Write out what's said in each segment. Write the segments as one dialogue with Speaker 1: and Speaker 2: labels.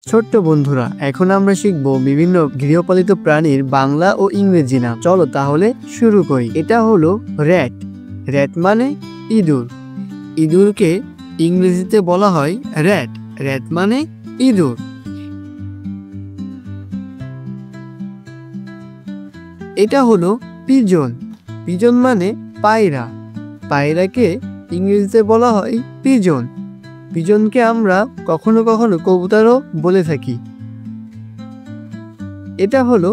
Speaker 1: ছোট্ট বন্ধুরা, এখন আমরা শিখব বিভিন্ন গৃহপালিত প্রাণীর বাংলা ও ইংরেজি নাম। চলো তাহলে শুরু করি। এটা হলো র্যাট। র্যাট মানে ইঁদুর। ইঁদুরকে ইংরেজিতে বলা হয় র্যাট। র্যাট মানে ইঁদুর। এটা হলো পিজন। পিজন মানে পায়রা। পায়রাকে ইংরেজিতে বলা হয় পিজন। পিজনকে আমরা কখনো কখনো কবুতরও বলে থাকি। এটা হলো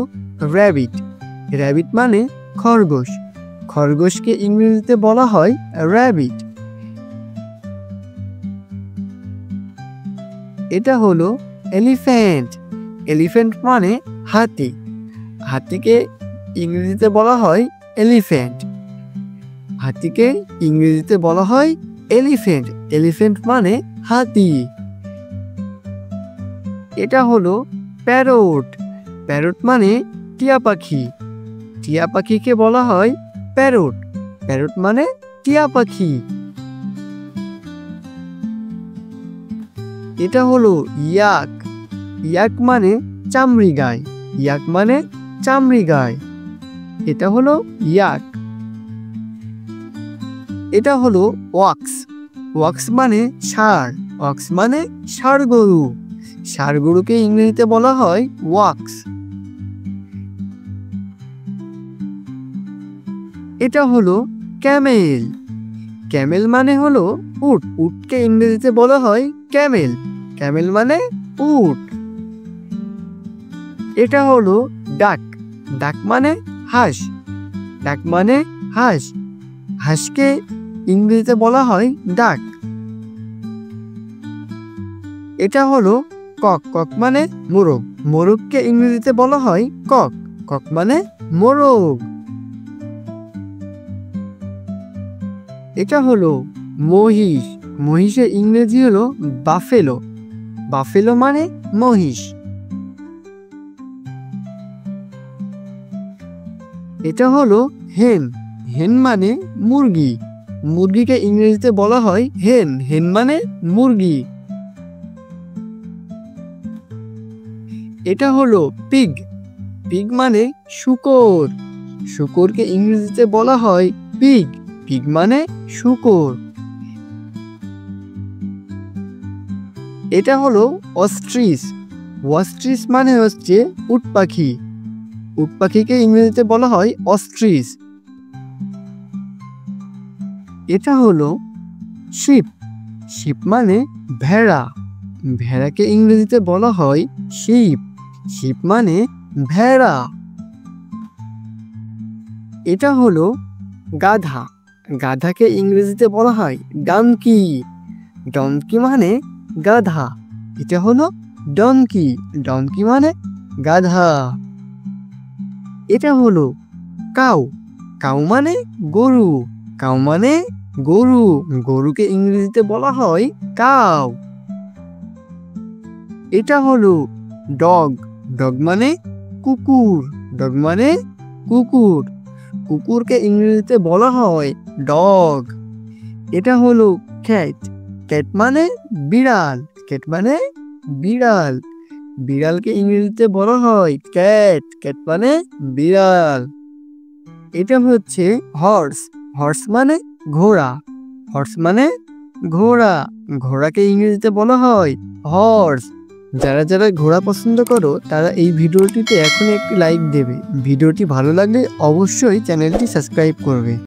Speaker 1: র্যাবিট। র্যাবিট মানে খরগোশ। খরগোশকে ইংরেজিতে বলা হয় র্যাবিট। এটা হলো এলিফ্যান্ট। এলিফ্যান্ট মানে হাতি। হাতিকে ইংরেজিতে বলা হয় এলিফ্যান্ট। হাতিকে ইংরেজিতে বলা হয় এলিফ্যান্ট। এলিফ্যান্ট মানে হাতি। এটা হলো প্যারট। প্যারট মানে টিয়া পাখি। টিয়া পাখিকে বলা হয় প্যারট। প্যারট মানে টিয়া পাখি। এটা হলো ইয়াক। ইয়াক মানে চামড়ি গায়। ইয়াক মানে চামড়ি গায়। এটা হলো ইয়াক। এটা হলো ওয়াক্স। ওয়াক্স মানে ষাঁড়। ওয়াক্স মানে ষাঁড় গরু। ষাঁড় গরুকে ইংরেজিতে বলা হয় ওয়াক্স। এটা হলো ক্যামেল। ক্যামেল মানে হলো উট। উটকে ইংরেজিতে বলা হয় ক্যামেল। ক্যামেল মানে উট। এটা হলো ডাক। ডাক মানে হাঁস। ডাক মানে হাঁস। হাঁসকে ইংরেজিতে বলা হয় ডাক। এটা হলো কক। কক মানে মোরগ। মোরগকে ইংরেজিতে বলা হয় কক। কক মানে মোরগ। এটা হলো মহিষ। মহিষের ইংরেজি হলো বাফেলো। বাফেলো মানে মহিষ। এটা হলো হেন। হেন মানে মুরগি। মুরগিকে ইংরেজিতে বলা হয় হেন। হেন মানে মুরগি। এটা হলো পিগ। পিগ মানে শূকর। শূকরকে ইংরেজিতে বলা হয় পিগ। পিগ মানে শূকর। এটা হলো অস্ট্রিচ। অস্ট্রিচ মানে হচ্ছে উট পাখি। উট পাখিকে ইংরেজিতে বলা হয় অস্ট্রিচ। এটা হলো শিপ। শিপ মানে ভেড়া। ভেড়াকে ইংরেজিতে বলা হয় শিপ। শিপ মানে ভেড়া। এটা হলো গাধা। গাধাকে ইংরেজিতে বলা হয় ডনকি। ডনকি মানে গাধা। এটা হলো ডনকি। ডনকি মানে গাধা। এটা হলো কাউ। কাউ মানে গরু। কাউ মানে গরু। গরুকে ইংরেজিতে বলা হয় কাউ। এটা হলো ডগ। ডগ মানে কুকুর। ডগ মানে কুকুর। কুকুরকে ইংরেজিতে বলা হয় ডগ। এটা হলো ক্যাট। ক্যাট মানে বিড়াল। ক্যাট মানে বিড়াল। বিড়ালকে ইংরেজিতে বলা হয় ক্যাট। ক্যাট মানে বিড়াল। এটা হচ্ছে হর্স। হর্স মানে ঘোড়া। হর্স মানে ঘোড়া। ঘোড়াকে ইংরেজিতে বলা হয় হর্স। যারা যারা ঘোড়া পছন্দ করো তারা এই ভিডিওটিতে এখনই একটি লাইক দেবে। ভিডিওটি ভালো লাগলে অবশ্যই চ্যানেলটি সাবস্ক্রাইব করবে।